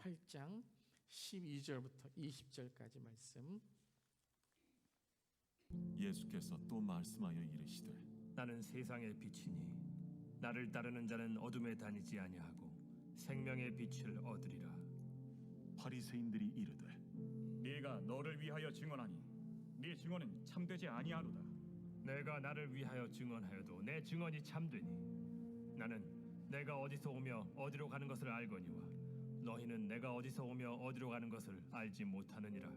8장 12절부터 20절까지 말씀. 예수께서 또 말씀하여 이르시되 나는 세상의 빛이니 나를 따르는 자는 어둠에 다니지 아니하고 생명의 빛을 얻으리라. 바리새인들이 이르되 네가 너를 위하여 증언하니 네 증언은 참되지 아니하로다. 내가 나를 위하여 증언하여도 내 증언이 참되니 나는 내가 어디서 오며 어디로 가는 것을 알거니와 너희는 내가 어디서 오며 어디로 가는 것을 알지 못하느니라.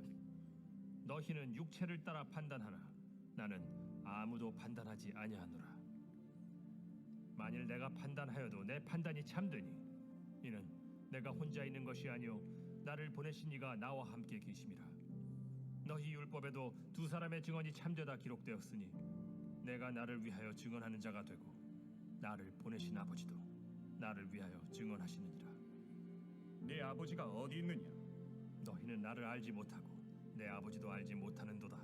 너희는 육체를 따라 판단하나 나는 아무도 판단하지 아니하노라. 만일 내가 판단하여도 내 판단이 참되니 이는 내가 혼자 있는 것이 아니요 나를 보내신 이가 나와 함께 계심이라. 너희 율법에도 두 사람의 증언이 참되다 기록되었으니 내가 나를 위하여 증언하는 자가 되고 나를 보내신 아버지도 나를 위하여 증언하시느니라. 네 아버지가 어디 있느냐? 너희는 나를 알지 못하고 내 아버지도 알지 못하는도다.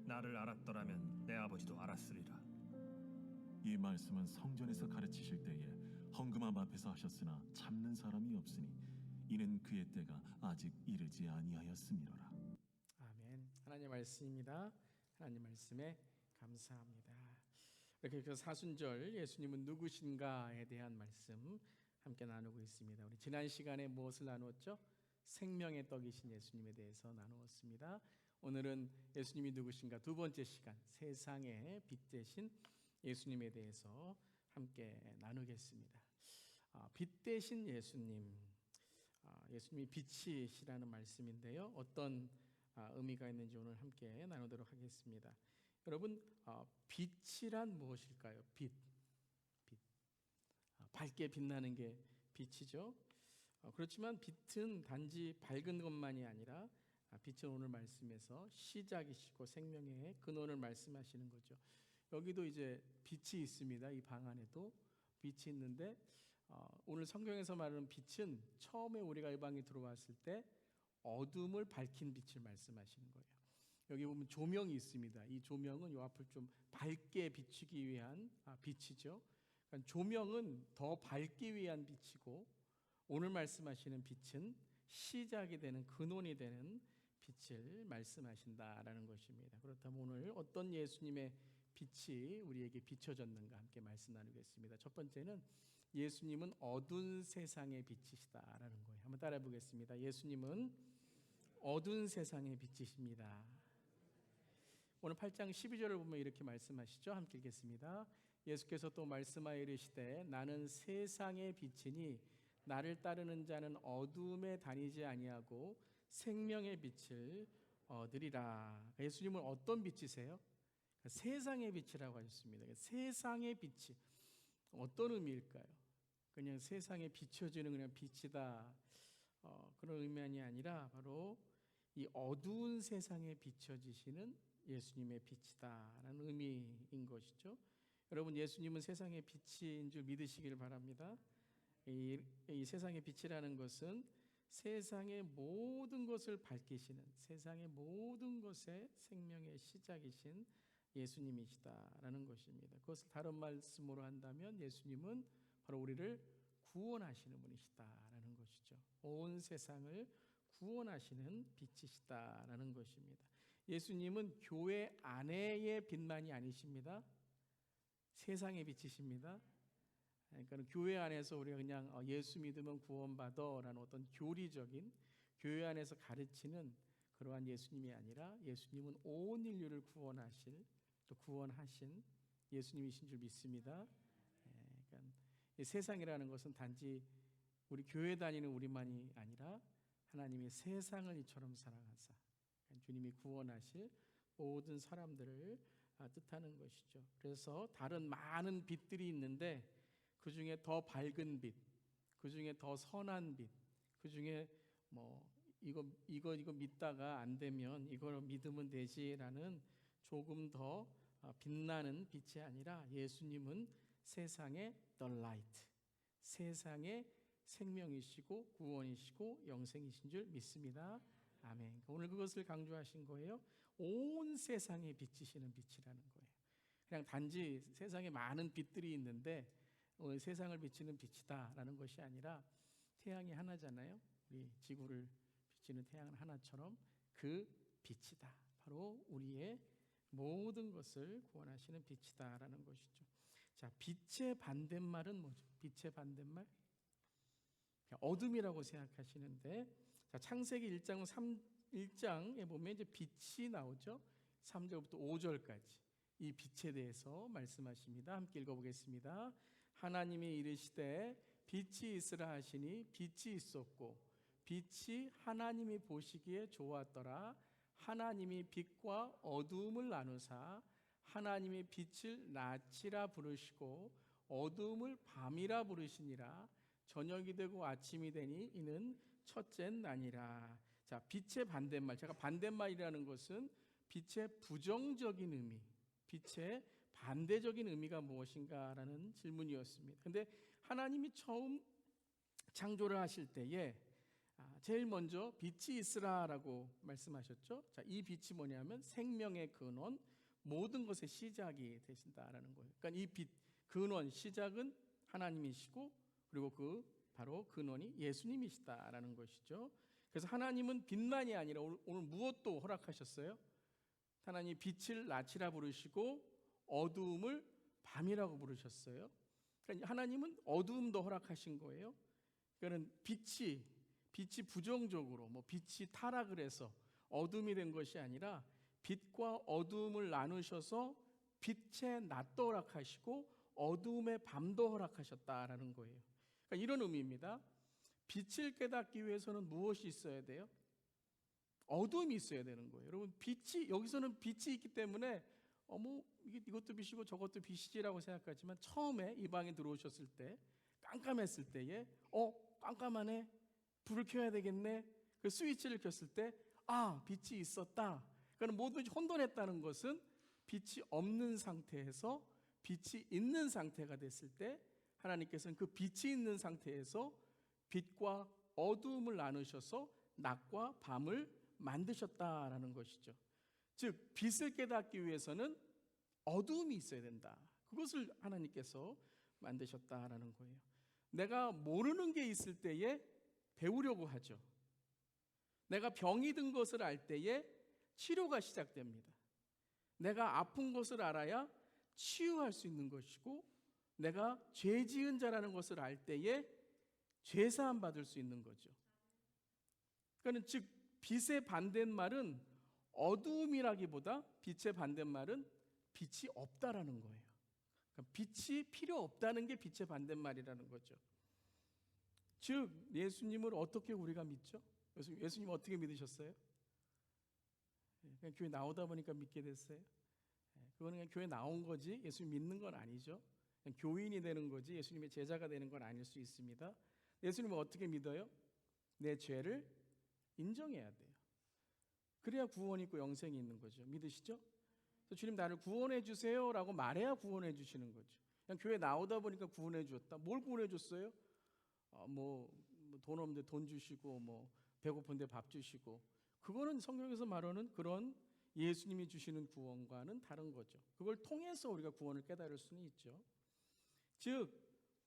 나를 알았더라면 내 아버지도 알았으리라. 이 말씀은 성전에서 가르치실 때에 헌금함 앞에서 하셨으나 참는 사람이 없으니 이는 그의 때가 아직 이르지 아니하였음이로라. 아멘. 하나님의 말씀입니다. 하나님 말씀에 감사합니다. 이렇게 사순절 예수님은 누구신가에 대한 말씀 함께 나누고 있습니다. 우리 지난 시간에 무엇을 나누었죠? 생명의 떡이신 예수님에 대해서 나누었습니다. 오늘은 예수님이 누구신가 두 번째 시간, 세상의 빛 되신 예수님에 대해서 함께 나누겠습니다. 빛 되신 예수님, 예수님이 빛이시라는 말씀인데요. 어떤 의미가 있는지 오늘 함께 나누도록 하겠습니다. 여러분, 빛이란 무엇일까요? 빛. 밝게 빛나는 게 빛이죠. 그렇지만 빛은 단지 밝은 것만이 아니라 빛은 오늘 말씀에서 시작이시고 생명의 근원을 말씀하시는 거죠. 여기도 이제 빛이 있습니다. 이 방 안에도 빛이 있는데 오늘 성경에서 말하는 빛은 처음에 우리가 이 방에 들어왔을 때 어둠을 밝힌 빛을 말씀하시는 거예요. 여기 보면 조명이 있습니다. 이 조명은 요 앞을 좀 밝게 비추기 위한 빛이죠. 그러니까 조명은 더 밝기 위한 빛이고 오늘 말씀하시는 빛은 시작이 되는 근원이 되는 빛을 말씀하신다라는 것입니다. 그렇다면 오늘 어떤 예수님의 빛이 우리에게 비춰졌는가 함께 말씀 나누겠습니다. 첫 번째는 예수님은 어두운 세상의 빛이시다라는 거예요. 한번 따라해 보겠습니다. 예수님은 어두운 세상의 빛이십니다. 오늘 8장 12절을 보면 이렇게 말씀하시죠. 함께 읽겠습니다. 예수께서 또 말씀하여 이르시되 나는 세상의 빛이니 나를 따르는 자는 어둠에 다니지 아니하고 생명의 빛을 얻으리라. 예수님은 어떤 빛이세요? 세상의 빛이라고 하셨습니다. 세상의 빛이 어떤 의미일까요? 그냥 세상에 비춰지는 그냥 빛이다 그런 의미가 아니라 바로 이 어두운 세상에 비춰지시는 예수님의 빛이다라는 의미인 것이죠. 여러분, 예수님은 세상의 빛인 줄 믿으시길 바랍니다. 이 세상의 빛이라는 것은 세상의 모든 것을 밝히시는, 세상의 모든 것의 생명의 시작이신 예수님이시다라는 것입니다. 그것을 다른 말씀으로 한다면 예수님은 바로 우리를 구원하시는 분이시다라는 것이죠. 온 세상을 구원하시는 빛이시다라는 것입니다. 예수님은 교회 안에의 빛만이 아니십니다. 세상의 빛이십니다. 그러니까 교회 안에서 우리가 그냥 예수 믿으면 구원받아라는 어떤 교리적인 교회 안에서 가르치는 그러한 예수님이 아니라 예수님은 온 인류를 구원하실 또 구원하신 예수님이신 줄 믿습니다. 그러니까 이 세상이라는 것은 단지 우리 교회 다니는 우리만이 아니라 하나님이 세상을 이처럼 사랑하사 그러니까 주님이 구원하실 모든 사람들을 뜻하는 것이죠. 그래서 다른 많은 빛들이 있는데 그 중에 더 밝은 빛, 그 중에 더 선한 빛, 그 중에 뭐 이거 믿다가 안 되면 이걸 믿으면 되지라는 조금 더 빛나는 빛이 아니라 예수님은 세상의 the light, 세상의 생명이시고 구원이시고 영생이신 줄 믿습니다. 아멘. 오늘 그것을 강조하신 거예요. 온 세상에 비치시는 빛이라는 거예요. 그냥 단지 세상에 많은 빛들이 있는데 세상을 비치는 빛이다라는 것이 아니라 태양이 하나잖아요. 우리 지구를 비치는 태양 하나처럼 그 빛이다. 바로 우리의 모든 것을 구원하시는 빛이다라는 것이죠. 자, 빛의 반대말은 뭐죠? 빛의 반대말? 어둠이라고 생각하시는데, 자, 창세기 1장에 보면 이제 빛이 나오죠. 3절부터 5절까지 이 빛에 대해서 말씀하십니다. 함께 읽어보겠습니다. 하나님이 이르시되 빛이 있으라 하시니 빛이 있었고 빛이 하나님이 보시기에 좋았더라. 하나님이 빛과 어두움을 나누사 하나님이 빛을 낮이라 부르시고 어두움을 밤이라 부르시니라. 저녁이 되고 아침이 되니 이는 첫째 나니라. 자, 빛의 반대말, 제가 반대말이라는 것은 빛의 부정적인 의미, 빛의 반대적인 의미가 무엇인가라는 질문이었습니다. 근데 하나님이 처음 창조를 하실 때에 제일 먼저 빛이 있으라라고 말씀하셨죠. 자, 이 빛이 뭐냐면 생명의 근원, 모든 것의 시작이 되신다라는 거예요. 그러니까 이 빛, 근원, 시작은 하나님이시고 그리고 그 바로 근원이 예수님이시다라는 것이죠. 그래서 하나님은 빛만이 아니라 오늘 무엇도 허락하셨어요? 하나님 빛을 낮이라 부르시고 어두움을 밤이라고 부르셨어요. 그러니까 하나님은 어두움도 허락하신 거예요. 그러니까 빛이 부정적으로 빛이 타락을 해서 어둠이 된 것이 아니라 빛과 어두움을 나누셔서 빛의 낮도 허락하시고 어두움의 밤도 허락하셨다라는 거예요. 그러니까 이런 의미입니다. 빛을 깨닫기 위해서는 무엇이 있어야 돼요? 어둠이 있어야 되는 거예요. 여러분, 여기서는 빛이 있기 때문에 이것도 빛이고 저것도 빛이지라고 생각하지만 처음에 이 방에 들어오셨을 때 깜깜했을 때에 깜깜하네, 불을 켜야 되겠네, 그 스위치를 켰을 때 빛이 있었다. 그러니까 뭐든지 혼돈했다는 것은 빛이 없는 상태에서 빛이 있는 상태가 됐을 때 하나님께서는 그 빛이 있는 상태에서 빛과 어두움을 나누셔서 낮과 밤을 만드셨다라는 것이죠. 즉 빛을 깨닫기 위해서는 어두움이 있어야 된다. 그것을 하나님께서 만드셨다라는 거예요. 내가 모르는 게 있을 때에 배우려고 하죠. 내가 병이 든 것을 알 때에 치료가 시작됩니다. 내가 아픈 것을 알아야 치유할 수 있는 것이고 내가 죄 지은 자라는 것을 알 때에 죄사함 받을 수 있는 거죠. 그러니까 즉 빛의 반대말은 어두움이라기보다 빛의 반대말은 빛이 없다라는 거예요. 그러니까 빛이 필요 없다는 게 빛의 반대말이라는 거죠. 즉 예수님을 어떻게 우리가 믿죠? 예수님 어떻게 믿으셨어요? 그냥 교회 나오다 보니까 믿게 됐어요? 그거는 그냥 교회 나온 거지 예수님 믿는 건 아니죠. 그냥 교인이 되는 거지 예수님의 제자가 되는 건 아닐 수 있습니다. 예수님은 어떻게 믿어요? 내 죄를 인정해야 돼요. 그래야 구원이 있고 영생이 있는 거죠. 믿으시죠? 주님 나를 구원해 주세요라고 말해야 구원해 주시는 거죠. 그냥 교회 나오다 보니까 구원해 주었다. 뭘 구원해 줬어요? 돈 없는데 돈 주시고 배고픈데 밥 주시고, 그거는 성경에서 말하는 그런 예수님이 주시는 구원과는 다른 거죠. 그걸 통해서 우리가 구원을 깨달을 수는 있죠. 즉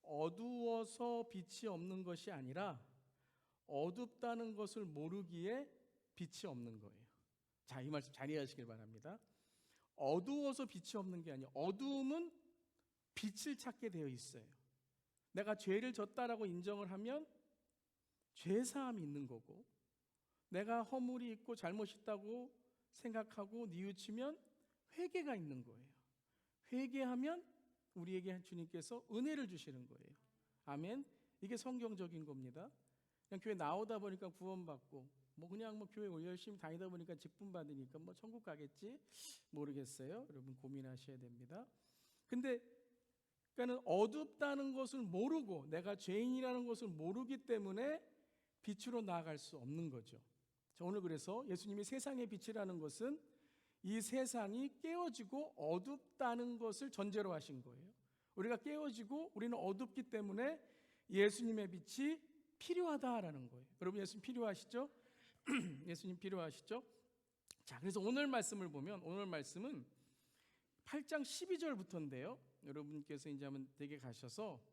어두워서 빛이 없는 것이 아니라 어둡다는 것을 모르기에 빛이 없는 거예요. 자, 이 말씀 잘 이해하시길 바랍니다. 어두워서 빛이 없는 게 아니에요. 어두움은 빛을 찾게 되어 있어요. 내가 죄를 졌다라고 인정을 하면 죄사함이 있는 거고, 내가 허물이 있고 잘못이 있다고 생각하고 뉘우치면 회개가 있는 거예요. 회개하면 우리에게 주님께서 은혜를 주시는 거예요. 아멘. 이게 성경적인 겁니다. 그냥 교회 나오다 보니까 구원받고 그냥 교회 열심히 다니다 보니까 직분 받으니까 천국 가겠지? 모르겠어요. 여러분 고민하셔야 됩니다. 근데 그러니까는 어둡다는 것을 모르고 내가 죄인이라는 것을 모르기 때문에 빛으로 나아갈 수 없는 거죠. 자, 오늘 그래서 예수님이 세상의 빛이라는 것은 이 세상이 깨어지고 어둡다는 것을 전제로 하신 거예요. 우리가 깨어지고 우리는 어둡기 때문에 예수님의 빛이 필요하다라는 거예요. 여러분 예수님 필요하시죠? 예수님 필요하시죠? 자, 그래서 오늘 말씀을 보면 오늘 말씀은 8장 12절부터인데요. 여러분께서 이제 한번 댁에 가셔서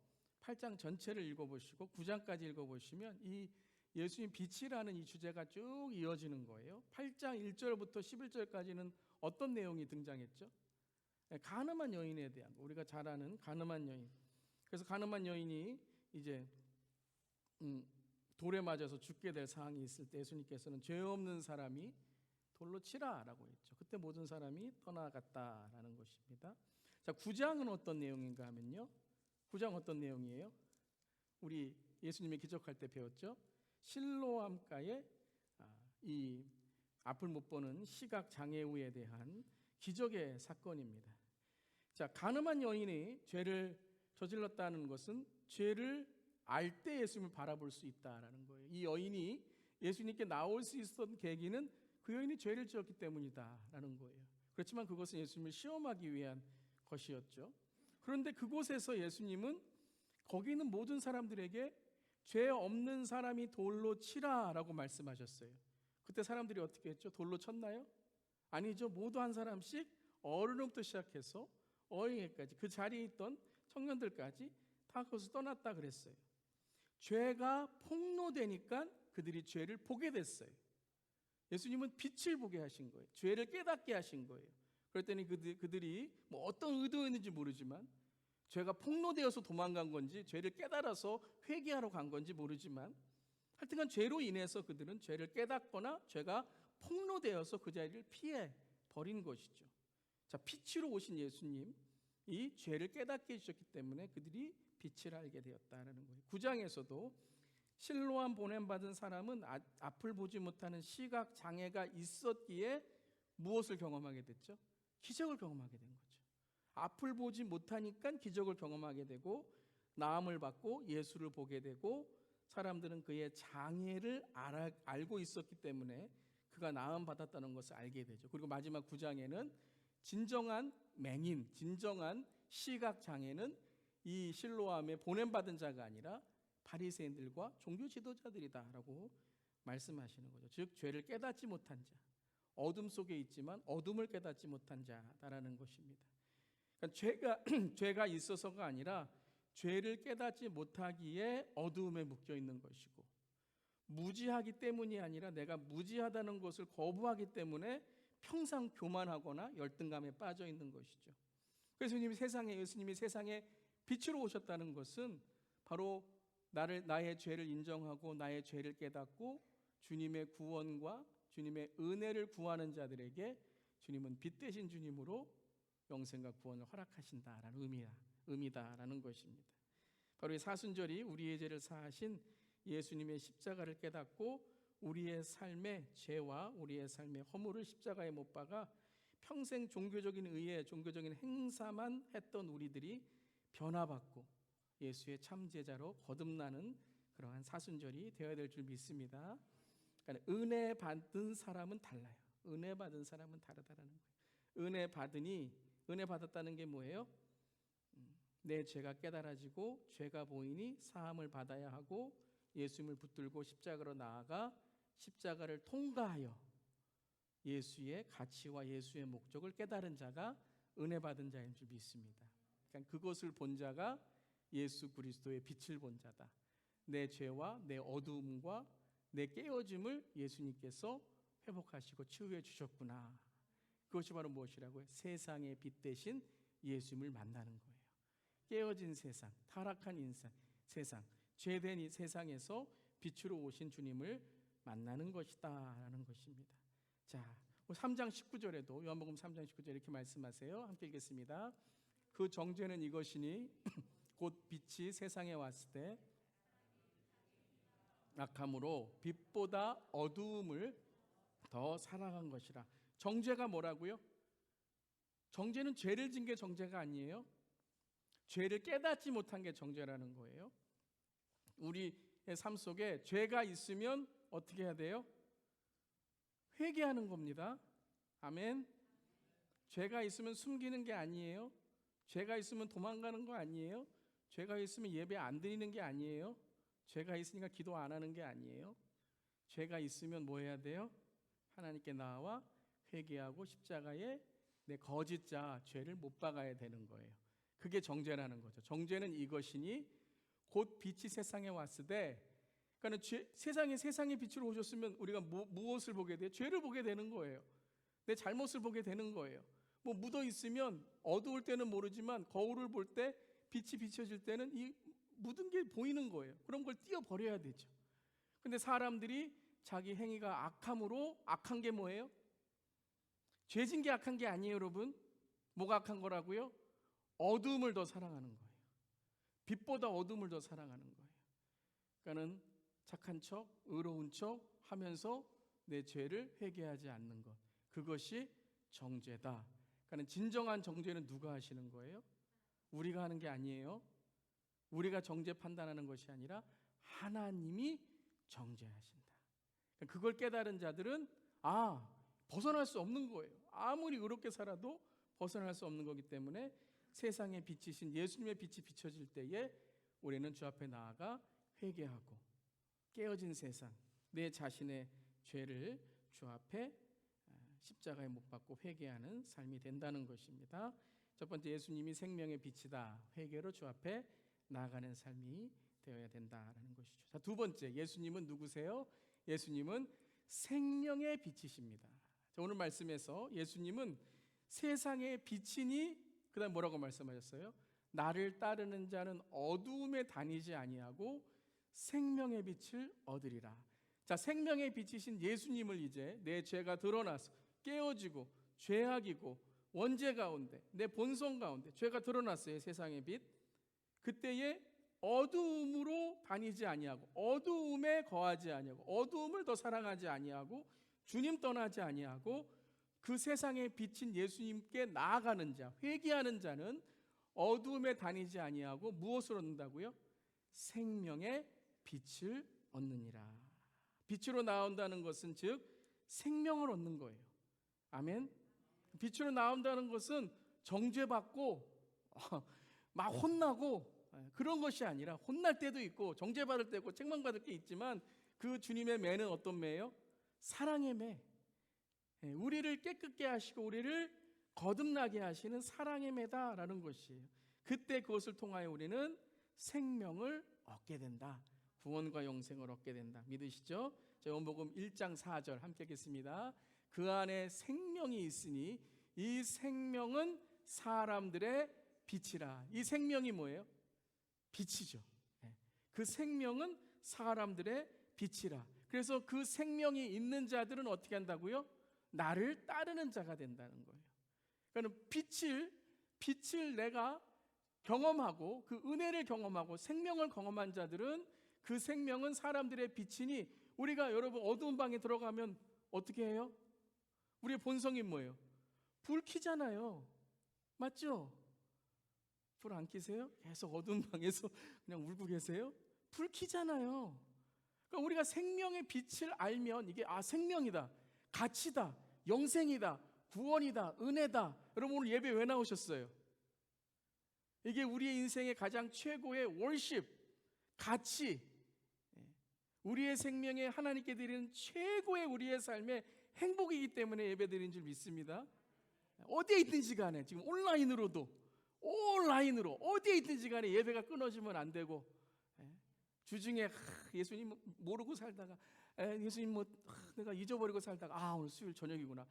8장 전체를 읽어보시고 9장까지 읽어보시면 이 예수님 빛이라는 이 주제가 쭉 이어지는 거예요. 8장 1절부터 11절까지는 어떤 내용이 등장했죠? 가늠한 여인에 대한, 우리가 잘 아는 가늠한 여인. 그래서 가늠한 여인이 이제 돌에 맞아서 죽게 될 상황이 있을 때 예수님께서는 죄 없는 사람이 돌로 치라라고 했죠. 그때 모든 사람이 떠나갔다라는 것입니다. 자, 9장은 어떤 내용인가 하면요. 9장 어떤 내용이에요? 우리 예수님이 기적할 때 배웠죠. 실로암가에 이 앞을 못 보는 시각 장애우에 대한 기적의 사건입니다. 자, 가늠한 여인이 죄를 저질렀다는 것은 죄를 알 때 예수님을 바라볼 수 있다라는 거예요. 이 여인이 예수님께 나올 수 있었던 계기는 그 여인이 죄를 지었기 때문이다라는 거예요. 그렇지만 그것은 예수님을 시험하기 위한 것이었죠. 그런데 그곳에서 예수님은 거기 있는 모든 사람들에게 죄 없는 사람이 돌로 치라라고 말씀하셨어요. 그때 사람들이 어떻게 했죠? 돌로 쳤나요? 아니죠. 모두 한 사람씩 어른부터 시작해서 어린애까지 그 자리에 있던 청년들까지 다 거기서 떠났다 그랬어요. 죄가 폭로되니까 그들이 죄를 보게 됐어요. 예수님은 빛을 보게 하신 거예요. 죄를 깨닫게 하신 거예요. 그랬더니 그들이 뭐 어떤 의도였는지 모르지만 죄가 폭로되어서 도망간 건지 죄를 깨달아서 회개하러 간 건지 모르지만 하여튼간 죄로 인해서 그들은 죄를 깨닫거나 죄가 폭로되어서 그 자리를 피해 버린 것이죠. 자, 빛으로 오신 예수님, 이 죄를 깨닫게 해주셨기 때문에 그들이 빛을 알게 되었다는 거예요. 9장에서도 실로암 보냄받은 사람은 앞을 보지 못하는 시각 장애가 있었기에 무엇을 경험하게 됐죠? 기적을 경험하게 된 거죠. 앞을 보지 못하니까 기적을 경험하게 되고 나음을 받고 예수를 보게 되고 사람들은 그의 장애를 알고 있었기 때문에 그가 나음 받았다는 것을 알게 되죠. 그리고 마지막 9장에는 진정한 맹인, 진정한 시각 장애는 이 실로암에 보냄받은 자가 아니라 바리새인들과 종교 지도자들이다라고 말씀하시는 거죠. 즉 죄를 깨닫지 못한 자, 어둠 속에 있지만 어둠을 깨닫지 못한 자다라는 것입니다. 그러니까 죄가 있어서가 아니라 죄를 깨닫지 못하기에 어두움에 묶여 있는 것이고 무지하기 때문이 아니라 내가 무지하다는 것을 거부하기 때문에 평상 교만하거나 열등감에 빠져 있는 것이죠. 그래서 예수님이 세상에 빛으로 오셨다는 것은 바로 나의 죄를 인정하고 나의 죄를 깨닫고 주님의 구원과 주님의 은혜를 구하는 자들에게 주님은 빛 되신 주님으로 영생과 구원을 허락하신다라는 의미다라는 것입니다. 바로 이 사순절이 우리의 죄를 사하신 예수님의 십자가를 깨닫고 우리의 삶의 죄와 우리의 삶의 허물을 십자가에 못 박아 평생 종교적인 의에 종교적인 행사만 했던 우리들이 변화받고 예수의 참 제자로 거듭나는 그러한 사순절이 되어야 될 줄 믿습니다. 그러니까 은혜 받은 사람은 달라요. 은혜 받은 사람은 다르다라는 거예요. 은혜 받았다는 게 뭐예요? 내 죄가 깨달아지고 죄가 보이니 사함을 받아야 하고 예수님을 붙들고 십자가로 나아가 십자가를 통과하여 예수의 가치와 예수의 목적을 깨달은 자가 은혜 받은 자인 줄 믿습니다. 그러니까 그것을 본 자가 예수 그리스도의 빛을 본 자다. 내 죄와 내 어두움과 내 깨어짐을 예수님께서 회복하시고 치유해 주셨구나. 그것이 바로 무엇이라고요? 세상의 빛 대신 예수님을 만나는 거예요. 깨어진 세상, 타락한 세상, 죄된 이 세상에서 빛으로 오신 주님을 만나는 것이다 라는 것입니다. 자, 3장 19절에도 요한복음 3장 19절 이렇게 말씀하세요. 함께 읽겠습니다. 그 정죄는 이것이니 곧 빛이 세상에 왔을 때 악함으로 빛보다 어두움을 더 사랑한 것이라. 정죄가 뭐라고요? 정죄는 죄를 진 게 정죄가 아니에요. 죄를 깨닫지 못한 게 정죄라는 거예요. 우리의 삶 속에 죄가 있으면 어떻게 해야 돼요? 회개하는 겁니다. 아멘. 죄가 있으면 숨기는 게 아니에요. 죄가 있으면 도망가는 거 아니에요. 죄가 있으면 예배 안 드리는 게 아니에요. 죄가 있으니까 기도 안 하는 게 아니에요. 죄가 있으면 뭐 해야 돼요? 하나님께 나와 회개하고 십자가에 내 거짓자 죄를 못 박아야 되는 거예요. 그게 정죄라는 거죠. 정죄는 이것이니 곧 빛이 세상에 왔을 때 그러니까 세상의 빛으로 오셨으면 우리가 무엇을 보게 돼요? 죄를 보게 되는 거예요. 내 잘못을 보게 되는 거예요. 뭐 묻어 있으면 어두울 때는 모르지만 거울을 볼 때 빛이 비춰질 때는 이 묻은 게 보이는 거예요. 그런 걸 띄어버려야 되죠. 근데 사람들이 자기 행위가 악함으로, 악한 게 뭐예요? 죄진 게 악한 게 아니에요, 여러분. 뭐가 악한 거라고요? 어두움을 더 사랑하는 거예요. 빛보다 어두움을 더 사랑하는 거예요. 그러니까는 착한 척, 의로운 척 하면서 내 죄를 회개하지 않는 것, 그것이 정죄다. 그러니까 진정한 정죄는 누가 하시는 거예요? 우리가 하는 게 아니에요. 우리가 정죄 판단하는 것이 아니라 하나님이 정죄하신다. 그걸 깨달은 자들은 벗어날 수 없는 거예요. 아무리 의롭게 살아도 벗어날 수 없는 거기 때문에 세상에 비치신 예수님의 빛이 비춰질 때에 우리는 주 앞에 나아가 회개하고 깨어진 세상, 내 자신의 죄를 주 앞에 십자가에 못 박고 회개하는 삶이 된다는 것입니다. 첫 번째, 예수님이 생명의 빛이다. 회개로 주 앞에 나아가는 삶이 되어야 된다라는 것이죠. 자, 두 번째, 예수님은 누구세요? 예수님은 생명의 빛이십니다. 자, 오늘 말씀에서 예수님은 세상의 빛이니 그다음 뭐라고 말씀하셨어요? 나를 따르는 자는 어두움에 다니지 아니하고 생명의 빛을 얻으리라. 자, 생명의 빛이신 예수님을 이제 내 죄가 드러나서 깨어지고 죄악이고 원죄 가운데 내 본성 가운데 죄가 드러났어요. 세상의 빛. 그때에 어두움으로 다니지 아니하고 어두움에 거하지 아니하고 어두움을 더 사랑하지 아니하고 주님 떠나지 아니하고 그 세상에 비친 예수님께 나아가는 자, 회개하는 자는 어두움에 다니지 아니하고 무엇을 얻는다고요? 생명의 빛을 얻느니라. 빛으로 나온다는 것은 즉 생명을 얻는 거예요. 아멘. 빛으로 나온다는 것은 정죄받고 막 혼나고 그런 것이 아니라, 혼날 때도 있고 정죄받을 때고 책망받을 게 있지만 그 주님의 매는 어떤 매예요? 사랑의 매. 우리를 깨끗게 하시고 우리를 거듭나게 하시는 사랑의 매다라는 것이에요. 그때 그것을 통하여 우리는 생명을 얻게 된다. 구원과 영생을 얻게 된다. 믿으시죠? 자, 요한복음 1장 4절 함께 읽겠습니다. 그 안에 생명이 있으니 이 생명은 사람들의 빛이라. 이 생명이 뭐예요? 빛이죠. 그 생명은 사람들의 빛이라. 그래서 그 생명이 있는 자들은 어떻게 한다고요? 나를 따르는 자가 된다는 거예요. 그러니까 빛을 내가 경험하고 그 은혜를 경험하고 생명을 경험한 자들은 그 생명은 사람들의 빛이니, 우리가 여러분 어두운 방에 들어가면 어떻게 해요? 우리의 본성이 뭐예요? 불 켜잖아요. 맞죠? 불 안 켜세요? 계속 어두운 방에서 그냥 울고 계세요? 불 켜잖아요. 그러니까 우리가 생명의 빛을 알면 이게 생명이다, 가치다, 영생이다, 구원이다, 은혜다. 여러분 오늘 예배 왜 나오셨어요? 이게 우리의 인생의 가장 최고의 월십, 가치, 우리의 생명에 하나님께 드리는 최고의 우리의 삶의 행복이기 때문에 예배 드리는 줄 믿습니다. 어디에 있든지 간에, 지금 온라인으로 어디에 있든지 간에 예배가 끊어지면 안 되고, 주중에 예수님 모르고 살다가 예수님 내가 잊어버리고 살다가 오늘 수요일 저녁이구나.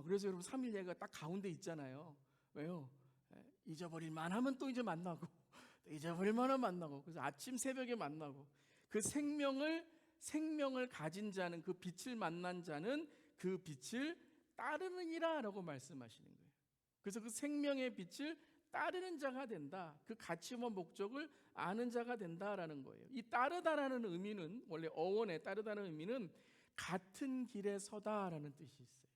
그래서 여러분 3일 예배가 딱 가운데 있잖아요. 왜요? 잊어버릴 만하면 또 이제 만나고, 또 잊어버릴 만하면 만나고, 그래서 아침 새벽에 만나고, 그 생명을 가진 자는, 그 빛을 만난 자는 그 빛을 따르느니라 라고 말씀하시는 거예요. 그래서 그 생명의 빛을 따르는 자가 된다. 그 가치와 목적을 아는 자가 된다라는 거예요. 이 따르다라는 의미는, 원래 어원에 따르다는 의미는 같은 길에 서다라는 뜻이 있어요.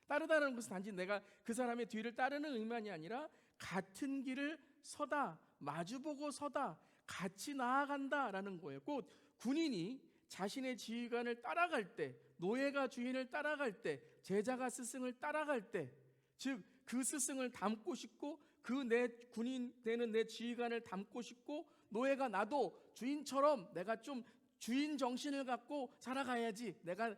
따르다는 것은 단지 내가 그 사람의 뒤를 따르는 의미만이 아니라 같은 길을 서다, 마주보고 서다, 같이 나아간다라는 거예요. 곧 군인이 자신의 지휘관을 따라갈 때, 노예가 주인을 따라갈 때, 제자가 스승을 따라갈 때, 즉 그 스승을 닮고 싶고 그 내 군인 되는 내 지휘관을 닮고 싶고, 노예가 나도 주인처럼 내가 좀 주인 정신을 갖고 살아가야지, 내가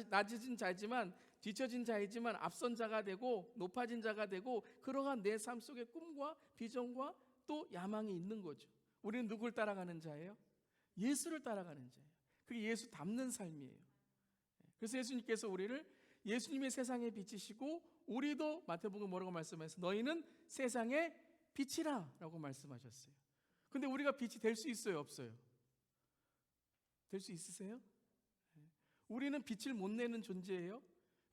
낮은 자이지만 뒤처진 자이지만 앞선 자가 되고 높아진 자가 되고, 그러한 내 삶 속에 꿈과 비전과 또 야망이 있는 거죠. 우리는 누굴 따라가는 자예요? 예수를 따라가는 자예요. 그게 예수 닮는 삶이에요. 그래서 예수님께서 우리를 예수님의 세상에 빛이시고 우리도 마태복음 뭐라고 말씀하셨어요? 너희는 세상의 빛이라 라고 말씀하셨어요. 근데 우리가 빛이 될 수 있어요? 없어요? 될 수 있으세요? 우리는 빛을 못 내는 존재예요.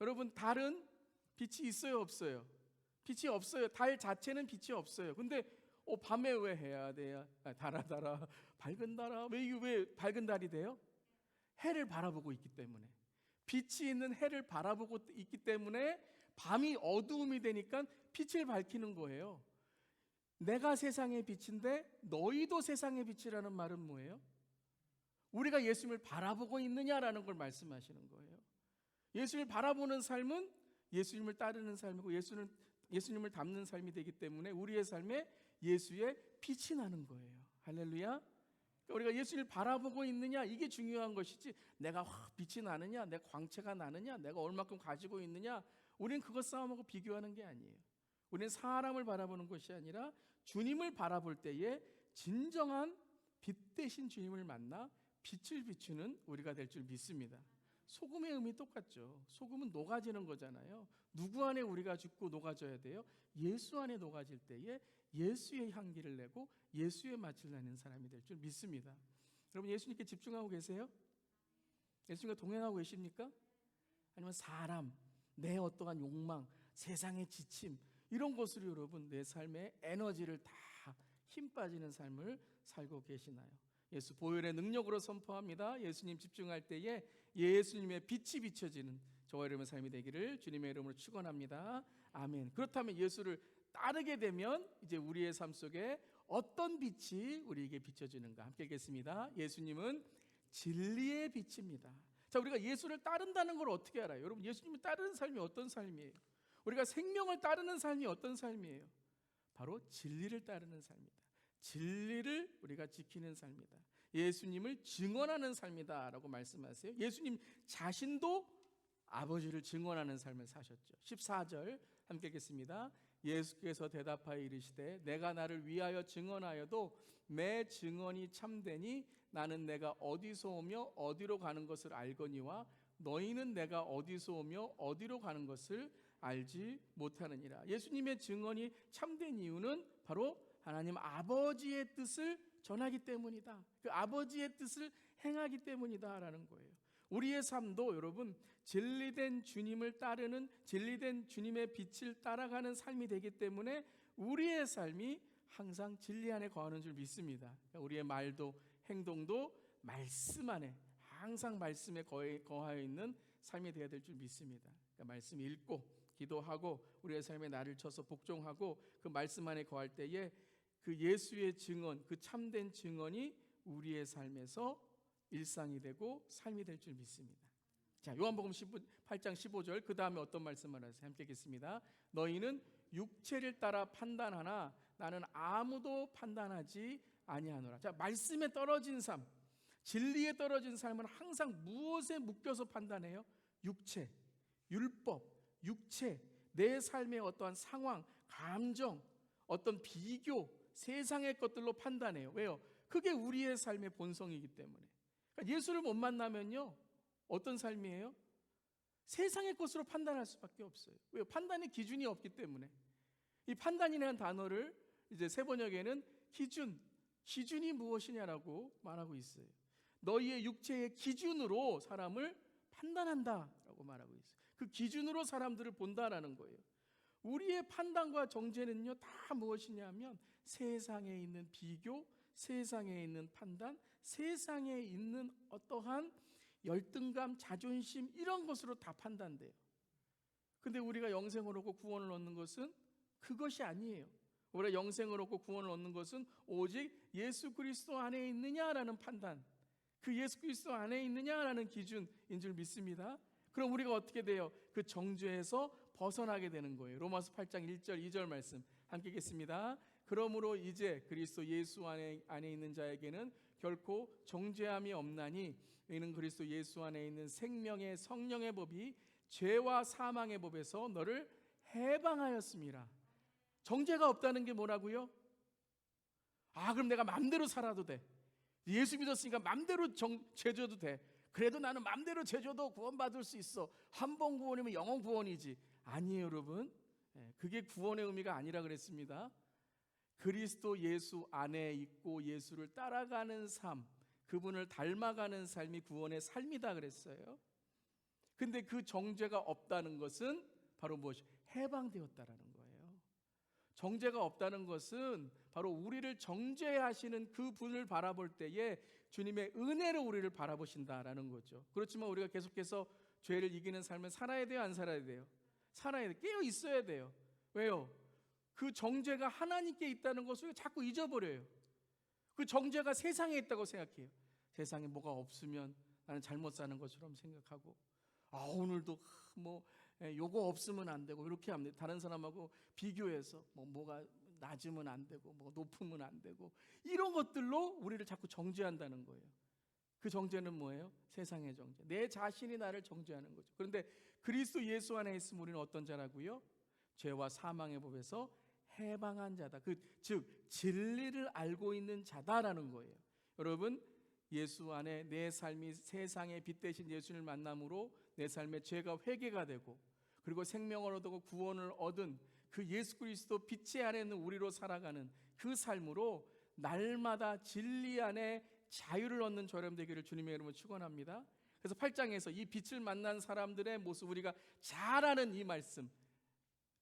여러분, 달은 빛이 있어요? 없어요? 빛이 없어요. 달 자체는 빛이 없어요. 근데 밤에 왜 해야 돼요? 달아 밝은 달아. 왜 밝은 달이 돼요? 해를 바라보고 있기 때문에. 빛이 있는 해를 바라보고 있기 때문에 밤이 어두움이 되니까 빛을 밝히는 거예요. 내가 세상의 빛인데 너희도 세상의 빛이라는 말은 뭐예요? 우리가 예수님을 바라보고 있느냐라는 걸 말씀하시는 거예요. 예수님을 바라보는 삶은 예수님을 따르는 삶이고 예수님을 닮는 삶이 되기 때문에 우리의 삶에 예수의 빛이 나는 거예요. 할렐루야. 우리가 예수님을 바라보고 있느냐, 이게 중요한 것이지 내가 빛이 나느냐, 내 광채가 나느냐, 내가 얼마큼 가지고 있느냐, 우리는 그것 싸움하고 비교하는 게 아니에요. 우리는 사람을 바라보는 것이 아니라 주님을 바라볼 때에 진정한 빛 대신 주님을 만나 빛을 비추는 우리가 될 줄 믿습니다. 소금의 의미 똑같죠. 소금은 녹아지는 거잖아요. 누구 안에 우리가 죽고 녹아져야 돼요? 예수 안에 녹아질 때에 예수의 향기를 내고 예수의 맛을 내는 사람이 될 줄 믿습니다. 여러분, 예수님께 집중하고 계세요? 예수님과 동행하고 계십니까? 아니면 사람, 내 어떠한 욕망, 세상의 지침, 이런 것으로 여러분 내 삶의 에너지를 다 힘 빠지는 삶을 살고 계시나요? 예수 보혈의 능력으로 선포합니다. 예수님 집중할 때에 예수님의 빛이 비춰지는 저와 여러분의 삶이 되기를 주님의 이름으로 축원합니다. 아멘. 그렇다면 예수를 따르게 되면 이제 우리의 삶 속에 어떤 빛이 우리에게 비춰지는가 함께 읽겠습니다. 예수님은 진리의 빛입니다. 자, 우리가 예수를 따른다는 걸 어떻게 알아요? 여러분, 예수님을 따르는 삶이 어떤 삶이에요? 우리가 생명을 따르는 삶이 어떤 삶이에요? 바로 진리를 따르는 삶이다. 진리를 우리가 지키는 삶이다. 예수님을 증언하는 삶이다 라고 말씀하세요. 예수님 자신도 아버지를 증언하는 삶을 사셨죠. 14절 함께 읽겠습니다. 예수께서 대답하여 이르시되 내가 나를 위하여 증언하여도 내 증언이 참되니 나는 내가 어디서 오며 어디로 가는 것을 알거니와 너희는 내가 어디서 오며 어디로 가는 것을 알지 못하느니라. 예수님의 증언이 참된 이유는 바로 하나님 아버지의 뜻을 전하기 때문이다. 그 아버지의 뜻을 행하기 때문이다라는 거예요. 우리의 삶도 여러분 진리된 주님을 따르는 진리된 주님의 빛을 따라가는 삶이 되기 때문에 우리의 삶이 항상 진리 안에 거하는 줄 믿습니다. 우리의 말도 행동도 말씀 안에 항상 말씀에 거하여 있는 삶이 되어야 될 줄 믿습니다. 그러니까 말씀 읽고 기도하고 우리의 삶에 나를 쳐서 복종하고 그 말씀 안에 거할 때에 그 예수의 증언, 그 참된 증언이 우리의 삶에서 일상이 되고 삶이 될 줄 믿습니다. 자, 요한복음 8장 15절 그 다음에 어떤 말씀을 하세요? 함께 읽겠습니다. 너희는 육체를 따라 판단하나 나는 아무도 판단하지 아니하노라. 자, 말씀에 떨어진 삶, 진리에 떨어진 삶은 항상 무엇에 묶여서 판단해요? 육체, 율법, 육체, 내 삶의 어떠한 상황, 감정, 어떤 비교, 세상의 것들로 판단해요. 왜요? 그게 우리의 삶의 본성이기 때문에. 그러니까 예수를 못 만나면요, 어떤 삶이에요? 세상의 것으로 판단할 수밖에 없어요. 왜요? 판단의 기준이 없기 때문에. 이 판단이라는 단어를 이제 세번역에는 기준이 무엇이냐라고 말하고 있어요. 너희의 육체의 기준으로 사람을 판단한다라고 말하고 있어요. 그 기준으로 사람들을 본다라는 거예요. 우리의 판단과 정죄는요 다 무엇이냐면 세상에 있는 비교, 세상에 있는 판단, 세상에 있는 어떠한 열등감, 자존심 이런 것으로 다 판단돼요. 근데 우리가 영생을 얻고 구원을 얻는 것은 그것이 아니에요. 우리가 영생을 얻고 구원을 얻는 것은 오직 예수 그리스도 안에 있느냐라는 판단, 그 예수 그리스도 안에 있느냐라는 기준인 줄 믿습니다. 그럼 우리가 어떻게 돼요? 그 정죄에서 벗어나게 되는 거예요. 로마서 8장 1절 2절 말씀 함께 읽겠습니다. 그러므로 이제 그리스도 예수 안에 있는 자에게는 결코 정죄함이 없나니 이는 그리스도 예수 안에 있는 생명의 성령의 법이 죄와 사망의 법에서 너를 해방하였습니다. 정죄가 없다는 게 뭐라고요? 그럼 내가 마음대로 살아도 돼. 예수 믿었으니까 맘대로 죄져도 돼. 그래도 나는 맘대로 죄져도 구원받을 수 있어. 한 번 구원이면 영원 구원이지. 아니에요, 여러분. 그게 구원의 의미가 아니라 그랬습니다. 그리스도 예수 안에 있고 예수를 따라가는 삶, 그분을 닮아가는 삶이 구원의 삶이다 그랬어요. 근데 그 정죄가 없다는 것은 바로 무엇이? 해방되었다라는 거예요. 정죄가 없다는 것은 바로 우리를 정죄하시는 그 분을 바라볼 때에 주님의 은혜로 우리를 바라보신다라는 거죠. 그렇지만 우리가 계속해서 죄를 이기는 삶을 살아야 돼요, 안 살아야 돼요? 살아야 돼요. 깨어 있어야 돼요. 왜요? 그 정죄가 하나님께 있다는 것을 자꾸 잊어버려요. 그 정죄가 세상에 있다고 생각해요. 세상에 뭐가 없으면 나는 잘못 사는 것처럼 생각하고, 오늘도 요거 없으면 안 되고 이렇게 합니다. 다른 사람하고 비교해서 뭐가 낮으면 안 되고 뭐 높으면 안 되고 이런 것들로 우리를 자꾸 정죄한다는 거예요. 그 정죄는 뭐예요? 세상의 정죄. 내 자신이 나를 정죄하는 거죠. 그런데 그리스도 예수 안에 있으면 우리는 어떤 자라고요? 죄와 사망의 법에서 해방한 자다. 즉 진리를 알고 있는 자다라는 거예요. 여러분, 예수 안에 내 삶이 세상의 빛 대신 예수를 만남으로 내 삶의 죄가 회개가 되고, 그리고 생명을 얻고 구원을 얻은 그 예수 그리스도 빛의 안에 있는 우리로 살아가는 그 삶으로 날마다 진리 안에 자유를 얻는 저렴 되기를 주님의 이름으로 축원합니다. 그래서 8장에서 이 빛을 만난 사람들의 모습, 우리가 잘 아는 이 말씀,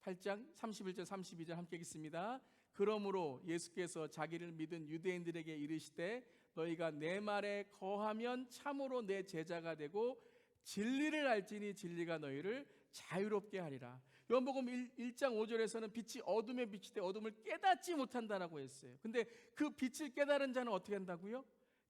8장 31절 32절 함께 읽겠습니다. 그러므로 예수께서 자기를 믿은 유대인들에게 이르시되 너희가 내 말에 거하면 참으로 내 제자가 되고 진리를 알지니 진리가 너희를 자유롭게 하리라. 요한복음 1장 5절에서는 빛이 어둠에 비치되 어둠을 깨닫지 못한다라고 했어요. 근데 그 빛을 깨달은 자는 어떻게 한다고요?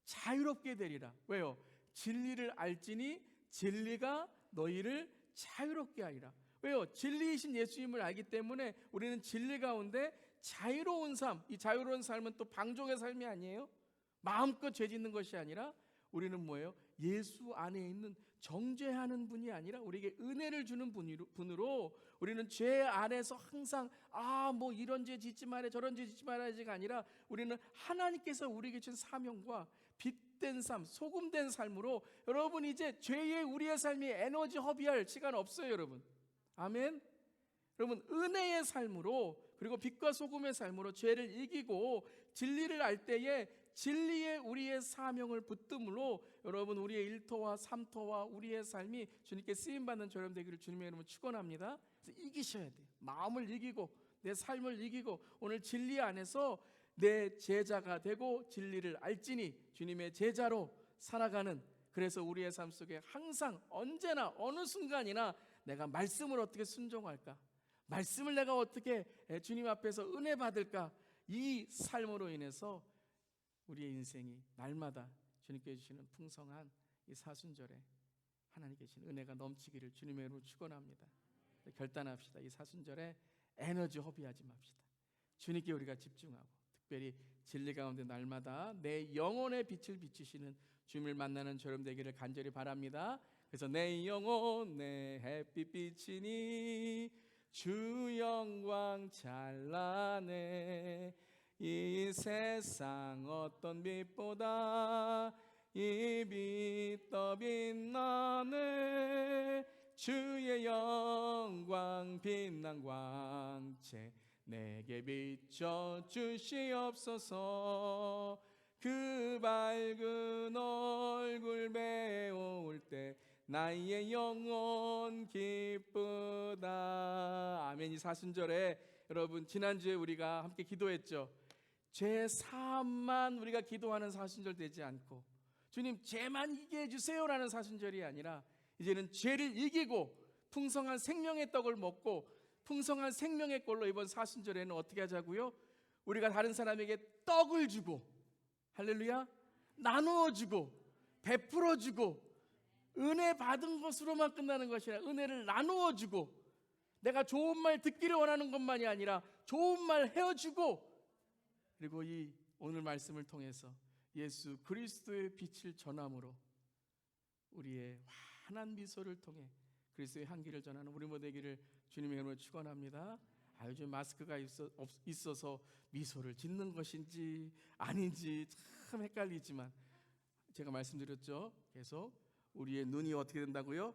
자유롭게 되리라. 왜요? 진리를 알지니 진리가 너희를 자유롭게 하리라. 왜요? 진리이신 예수님을 알기 때문에 우리는 진리 가운데 자유로운 삶, 이 자유로운 삶은 또 방종의 삶이 아니에요. 마음껏 죄 짓는 것이 아니라 우리는 뭐예요? 예수 안에 있는 정죄하는 분이 아니라 우리에게 은혜를 주는 분으로 우리는 죄 안에서 항상 이런 죄 짓지 말아야 저런 죄 짓지 말아야지가 아니라 우리는 하나님께서 우리에게 준 사명과 빛된 삶, 소금된 삶으로 여러분 이제 죄에 우리의 삶이 에너지 허비할 시간 없어요, 여러분. 아멘. 여러분 은혜의 삶으로 그리고 빛과 소금의 삶으로 죄를 이기고 진리를 알 때에 진리에 우리의 사명을 붙듦으로 여러분 우리의 일터와 삼터와 우리의 삶이 주님께 쓰임받는 저렴 되기를 주님의 이름으로 축원합니다. 그래서 이기셔야 돼요. 마음을 이기고 내 삶을 이기고 오늘 진리 안에서 내 제자가 되고 진리를 알지니 주님의 제자로 살아가는, 그래서 우리의 삶 속에 항상 언제나 어느 순간이나 내가 말씀을 어떻게 순종할까, 말씀을 내가 어떻게 주님 앞에서 은혜 받을까, 이 삶으로 인해서 우리의 인생이 날마다 주님께 주시는 풍성한 이 사순절에 하나님께 주신 은혜가 넘치기를 주님의 이름으로 축원합니다. 결단합시다. 이 사순절에 에너지 허비하지 맙시다. 주님께 우리가 집중하고 특별히 진리 가운데 날마다 내 영혼의 빛을 비추시는 주님을 만나는 저렴 되기를 간절히 바랍니다. 그래서 내 영혼 내 햇빛 비치니 주 영광 찬란해 이 세상 어떤 빛보다 이 빛 더 빛나네 주의 영광 빛난 광채 내게 비춰 주시옵소서. 그 밝은 얼굴 배울 때 나의 영혼 기쁘다. 아멘. 이 사순절에 여러분 지난주에 우리가 함께 기도했죠. 죄 사함만 우리가 기도하는 사순절 되지 않고 주님 죄만 이기게 해주세요라는 사순절이 아니라 이제는 죄를 이기고 풍성한 생명의 떡을 먹고 풍성한 생명의 꼴로 이번 사순절에는 어떻게 하자고요? 우리가 다른 사람에게 떡을 주고, 할렐루야, 나누어 주고 베풀어 주고 은혜 받은 것으로만 끝나는 것이 아니라 은혜를 나누어 주고 내가 좋은 말 듣기를 원하는 것만이 아니라 좋은 말 헤어주고, 그리고 이 오늘 말씀을 통해서 예수 그리스도의 빛을 전함으로 우리의 환한 미소를 통해 그리스도의 향기를 전하는 우리 모두 되기를 주님의 이름으로 축원합니다. 요즘 마스크가 있어서 미소를 짓는 것인지 아닌지 참 참 헷갈리지만 제가 말씀드렸죠. 계속 우리의 눈이 어떻게 된다고요?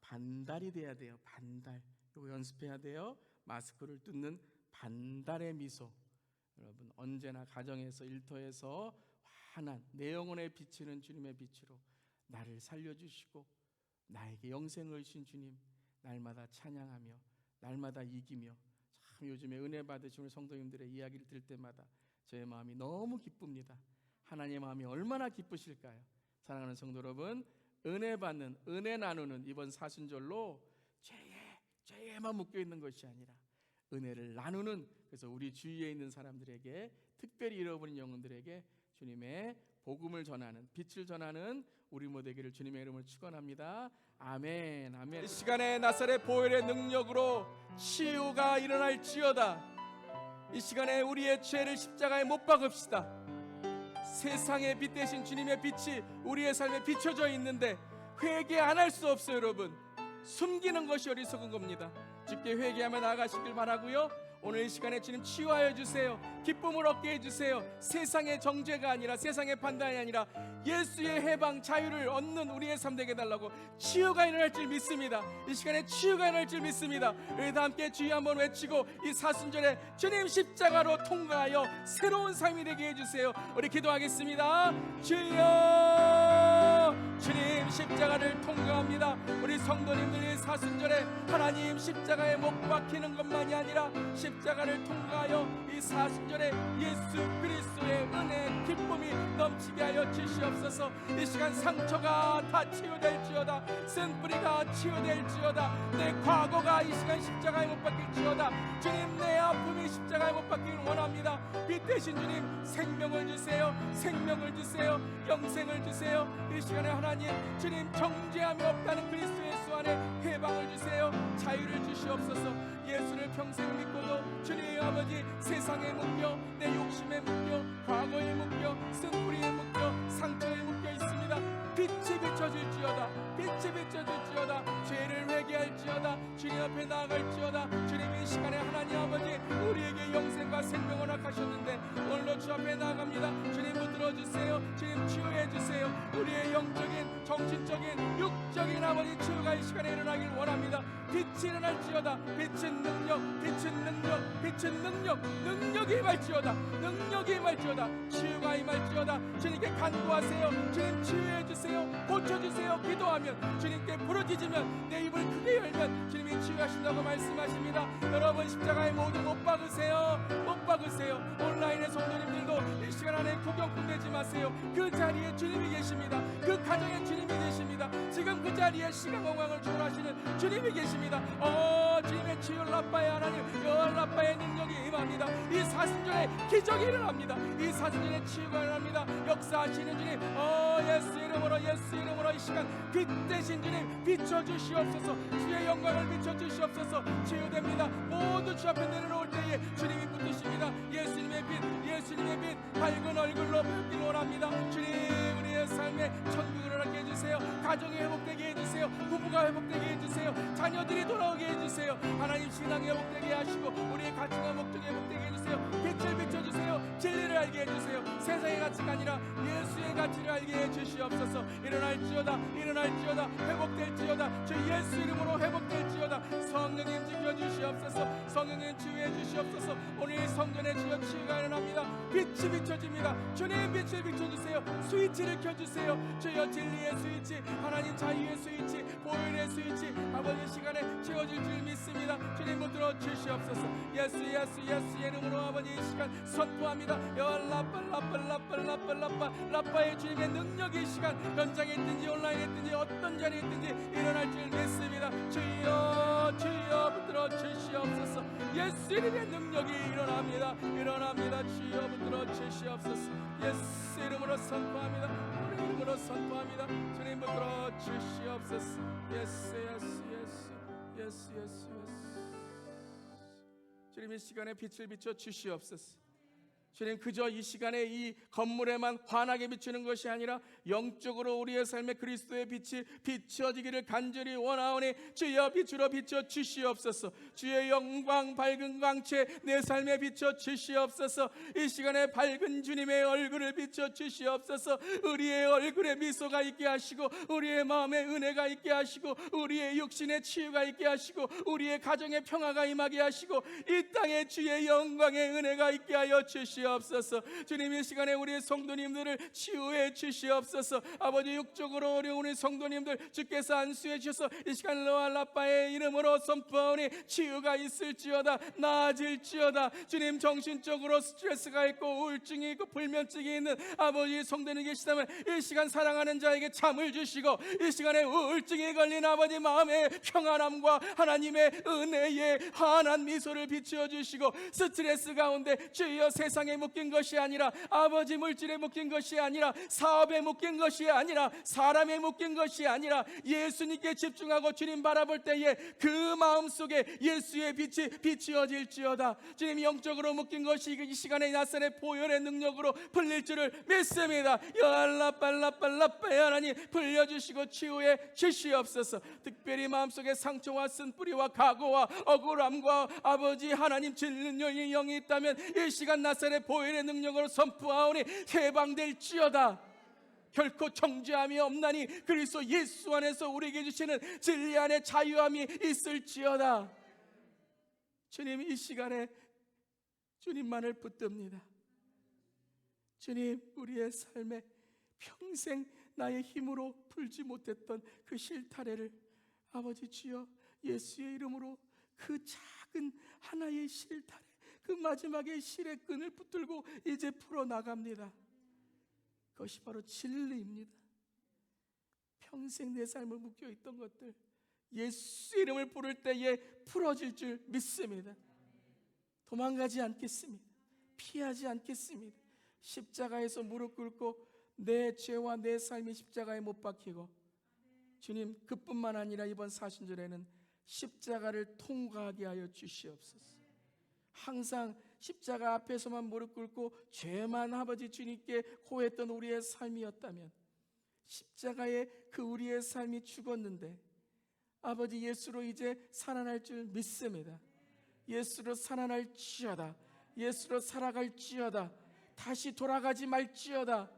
반달이 돼야 돼요. 반달. 이거 연습해야 돼요. 마스크를 뚫는 반달의 미소. 여러분 언제나 가정에서 일터에서 환한 내 영혼에 비치는 주님의 빛으로 나를 살려주시고 나에게 영생을 주신 주님 날마다 찬양하며 날마다 이기며, 참 요즘에 은혜 받으신 우리 성도님들의 이야기를 들을 때마다 저의 마음이 너무 기쁩니다. 하나님의 마음이 얼마나 기쁘실까요? 사랑하는 성도 여러분, 은혜 받는, 은혜 나누는 이번 사순절로 죄에만 묶여 있는 것이 아니라 은혜를 나누는, 그래서 우리 주위에 있는 사람들에게, 특별히 잃어버린 영혼들에게 주님의 복음을 전하는, 빛을 전하는 우리 모두 되기를 주님의 이름으로 축원합니다. 아멘. 아멘. 이 시간에 나사렛 보혈의 능력으로 치유가 일어날지어다. 이 시간에 우리의 죄를 십자가에 못 박읍시다. 세상의 빛 대신 주님의 빛이 우리의 삶에 비춰져 있는데 회개 안 할 수 없어요. 여러분, 숨기는 것이 어리석은 겁니다. 주께 회개하며 나아가시길 바라고요. 오늘 이 시간에 주님 치유하여 주세요. 기쁨을 얻게 해주세요. 세상의 정죄가 아니라, 세상의 판단이 아니라 예수의 해방, 자유를 얻는 우리의 삶 되게 해달라고. 치유가 일어날 줄 믿습니다. 이 시간에 치유가 일어날 줄 믿습니다. 우리 다 함께 주여 한번 외치고 이 사순절에 주님 십자가로 통과하여 새로운 삶이 되게 해주세요. 우리 기도하겠습니다. 주여, 주님 십자가를 통과합니다. 우리 성도님들이 사순절에 하나님 십자가에 못 박히는 것만이 아니라 십자가를 통과하여 이 사순절에 예수 그리스도의 은혜, 기쁨이 넘치게 하여 주시옵소서. 이 시간 상처가 다 치유될지어다. 쓴 뿌리가 치유될지어다. 내 과거가 이 시간 십자가에 못 박힐지어다. 주님, 내 아픔이 십자가에 못 박히길 원합니다. 빛 대신 주님 생명을 주세요. 생명을 주세요. 영생을 주세요. 이 시간에 하나님, 주님 정죄함이 없다는 그리스도 예수 안에 해방을 주세요. 자유를 주시옵소서. 예수를 평생 믿고도 주님 아버지 세상에 묶여, 내 욕심에 묶여, 과거에 묶여, 쓴 뿌리에 묶여, 상처에 묶여 있습니다. 빛이 비춰질지어다. 빛이 비춰질지어다. 죄를 회개할지어다. 주님 앞에 나아갈지어다. 주님, 이 시간에 하나님 아버지 우리에게 영생과 생명을 허락하셨는데 오늘로 주 앞에 나아갑니다. 주님 붙들어 주세요. 주님 치유해 주세요. 우리의 영적인, 정신적인, 육적인 아버지 치유가 이 시간에 일어나길 원합니다. 빛이 일어날지어다. 빛은 능력, 빛은 능력, 빛은 능력. 능력이 임할지어다. 능력이 임할지어다. 치유가 임할지어다. 주님께 간구하세요. 주님 치유해 주세요. 고쳐주세요. 기도하면, 주님께 부르짖으면, 내 입을 크게 열면 주님이 치유하신다고 말씀하십니다. 여러분 십자가에 모두 못 박으세요. 못 박으세요. 온라인의 성도님들도 이 시간 안에 구경꾼 되지 마세요. 그 자리에 주님이 계십니다. 그 가정에 주님이 계십니다. 지금 그 자리에 시간 공간을 주관하시는 주님이 계십니다. 주님의 치유 라빠의 하나님, 라빠의 능력이 임합니다. 이 사순절에 기적이 일어납니다. 이 사순절에 치유가 일어납니다. 역사하시는 주님, 예수 이름으로, 예수 이름으로 이 시간 빛 대신 주님 비춰주시옵소서. 주의 영광을 비춰주시옵소서. 치유됩니다. 모두 주 앞에 내려놓을 때에 주님이 붙으십니다. 예수님의 빛, 예수님의 빛 밝은 얼굴로 뵙길 원합니다. 주님, 우리의 삶에 천국을 허락해 주세요. 가정이 회복되게 해주세요. 부부가 회복되게 해주세요. 자녀들이 돌아오게 해주세요. 하나님 신앙이 회복되게 하시고 우리의 가치가 목적이 회복되게 해주세요. 빛을 비춰주세요. 진리를 알게 해주세요. 세상의 가치가 아니라 예수의 가치를 알게 해주시옵소서. 일어날지어다. 일어날지어다. 회복될지어다. 주 예수 이름으로 회복될지어다. 성령님 지켜주시옵소서. 성령님 치유해 주시옵소서. 오늘 성전에 주여 치유가 일어납니다. 빛이 비춰집니다. 주님 빛을 비춰주세요. 스위치를 켜주세요. 주여 진리의 스위치, 하나님 자유의 스위치, 보혈의 스위치 아버지 시간에 채워질 줄 믿습니다. 주님 붙들어 주시옵소서. 예수 예수 예수 이름으로 아버지 이 시간 선포합니다. 라빠의 주님의 능력이 이 시간 현장에 있든지 온라인에 있든지 어떤 자리에 있든지 일어날 줄 믿습니다. 주여 주여 붙들어 주시옵소서. 예수 이름의 능력이 일어납니다. 일어납니다. 주여 붙들어 주시옵소서. 예수 이름으로 선포합니다. 우리 이름으로 선포합니다. 주님 붙들어 주시옵소서. 예수 예수 예수 예수 예수 예수. 주님 이 시간에 빛을 비춰 주시옵소서. 주님, 그저 이 시간에 이 건물에만 환하게 비추는 것이 아니라 영적으로 우리의 삶에 그리스도의 빛이 비춰지기를 간절히 원하오니 주여 빛으로 비춰 주시옵소서. 주의 영광 밝은 광채 내 삶에 비춰 주시옵소서. 이 시간에 밝은 주님의 얼굴을 비춰 주시옵소서. 우리의 얼굴에 미소가 있게 하시고 우리의 마음에 은혜가 있게 하시고 우리의 육신에 치유가 있게 하시고 우리의 가정에 평화가 임하게 하시고 이 땅에 주의 영광의 은혜가 있게 하여 주시옵소서. 주님, 이 시간에 우리 성도님들을 치유해 주시옵소서. 아버지, 육적으로 어려운 우리 성도님들 주께서 안수해 주셔서 이 시간 로알라빠의 이름으로 선포하오니 치유가 있을지어다, 나아질지어다. 주님, 정신적으로 스트레스가 있고 우울증이 있고 불면증이 있는 아버지 성도님 계시다면 이 시간 사랑하는 자에게 잠을 주시고 이 시간에 우울증에 걸린 아버지 마음의 평안함과 하나님의 은혜의 환한 미소를 비추어 주시고 스트레스 가운데 주여 세상에 묶인 것이 아니라 아버지 물질에 묶인 것이 아니라 사업에 묶인 것이 아니라 사람에 묶인 것이 아니라 예수님께 집중하고 주님 바라볼 때에 그 마음속에 예수의 빛이 비추어질지어다. 주님, 영적으로 묶인 것이 이 시간에 나사렛 보혈의 능력으로 풀릴 줄을 믿습니다. 여알라빨라빨라빠야 하나님 풀려주시고 치유해 주시옵소서. 특별히 마음속에 상처와 쓴뿌리와 각오와 억울함과 아버지 하나님 질는 영이 있다면 이 시간 나사렛 보혈의 능력으로 선포하오니 해방될지어다. 결코 정죄함이 없나니 그리스도 예수 안에서 우리에게 주시는 진리 안에 자유함이 있을지어다. 주님, 이 시간에 주님만을 붙듭니다. 주님, 우리의 삶에 평생 나의 힘으로 풀지 못했던 그 실타래를 아버지 주여 예수의 이름으로 그 작은 하나의 실타래, 그 마지막에 실의 끈을 붙들고 이제 풀어나갑니다. 그것이 바로 진리입니다. 평생 내 삶을 묶여있던 것들 예수 이름을 부를 때에 풀어질 줄 믿습니다. 도망가지 않겠습니다. 피하지 않겠습니다. 십자가에서 무릎 꿇고 내 죄와 내 삶이 십자가에 못 박히고 주님, 그뿐만 아니라 이번 사순절에는 십자가를 통과하게 하여 주시옵소서. 항상 십자가 앞에서만 무릎 꿇고 죄만 아버지 주님께 고했던 우리의 삶이었다면 십자가에 그 우리의 삶이 죽었는데 아버지 예수로 이제 살아날 줄 믿습니다. 예수로 살아날지어다. 예수로 살아갈지어다. 다시 돌아가지 말지어다.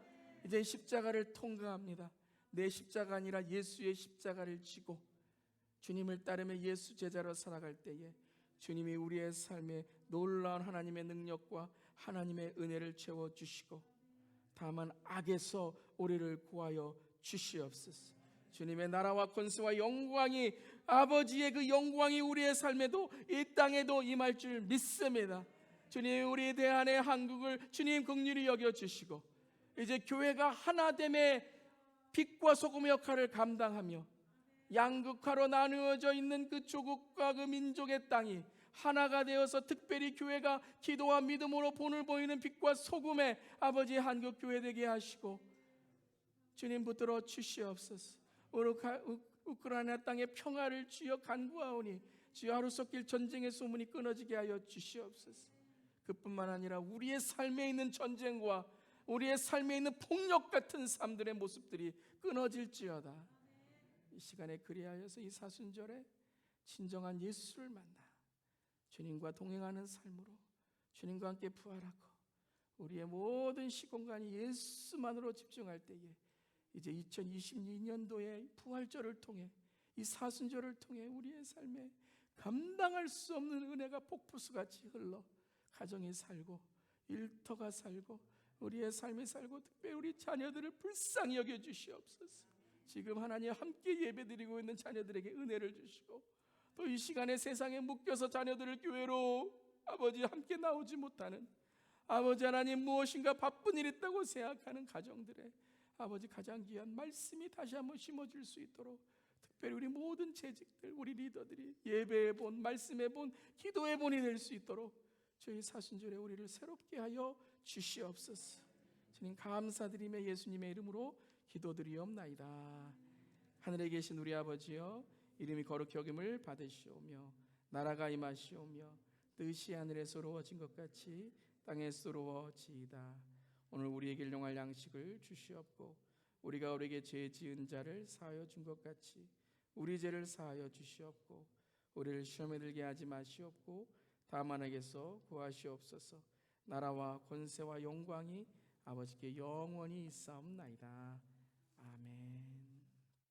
이제 십자가를 통과합니다. 내 십자가 아니라 예수의 십자가를 지고 주님을 따르며 예수 제자로 살아갈 때에 주님이 우리의 삶에 놀라운 하나님의 능력과 하나님의 은혜를 채워주시고 다만 악에서 우리를 구하여 주시옵소서. 주님의 나라와 권세와 영광이 아버지의 그 영광이 우리의 삶에도 이 땅에도 임할 줄 믿습니다. 주님, 우리 대한의 한국을 주님 긍휼히 여겨주시고 이제 교회가 하나됨의 빛과 소금의 역할을 감당하며 양극화로 나누어져 있는 그 조국과 그 민족의 땅이 하나가 되어서 특별히 교회가 기도와 믿음으로 본을 보이는 빛과 소금의 아버지 한국 교회 되게 하시고 주님 붙들어 주시옵소서. 우크라이나 땅의 평화를 주여 간구하오니 주여 하루속길 전쟁의 소문이 끊어지게 하여 주시옵소서. 그뿐만 아니라 우리의 삶에 있는 전쟁과 우리의 삶에 있는 폭력 같은 삶들의 모습들이 끊어질지어다. 이 시간에 그리하여서 이 사순절에 진정한 예수를 만나 주님과 동행하는 삶으로 주님과 함께 부활하고 우리의 모든 시공간이 예수만으로 집중할 때에 이제 2022년도의 부활절을 통해 이 사순절을 통해 우리의 삶에 감당할 수 없는 은혜가 폭포수같이 흘러 가정이 살고 일터가 살고 우리의 삶이 살고 특별히 우리 자녀들을 불쌍히 여겨주시옵소서. 지금 하나님 함께 예배드리고 있는 자녀들에게 은혜를 주시고 또 이 시간에 세상에 묶여서 자녀들을 교회로 아버지 함께 나오지 못하는 아버지 하나님 무엇인가 바쁜 일 있다고 생각하는 가정들의 아버지 가장 귀한 말씀이 다시 한번 심어질 수 있도록 특별히 우리 모든 재직들 우리 리더들이 예배의 본 말씀의 본 기도의 본이 될 수 있도록 저희 사순절에 우리를 새롭게 하여 주시옵소서. 주님 감사드리며 예수님의 이름으로 기도드리옵나이다. 하늘에 계신 우리 아버지여 이름이 거룩히 여김을 받으시오며 나라가 임하시오며 뜻이 하늘에서 이루어진 것 같이 땅에 쏘루어지이다. 오늘 우리에게 일용할 양식을 주시옵고 우리가 우리에게 죄 지은 자를 사하여 준 것 같이 우리 죄를 사하여 주시옵고 우리를 시험에 들게 하지 마시옵고 다만 에게서 구하시옵소서. 나라와 권세와 영광이 아버지께 영원히 있사옵나이다.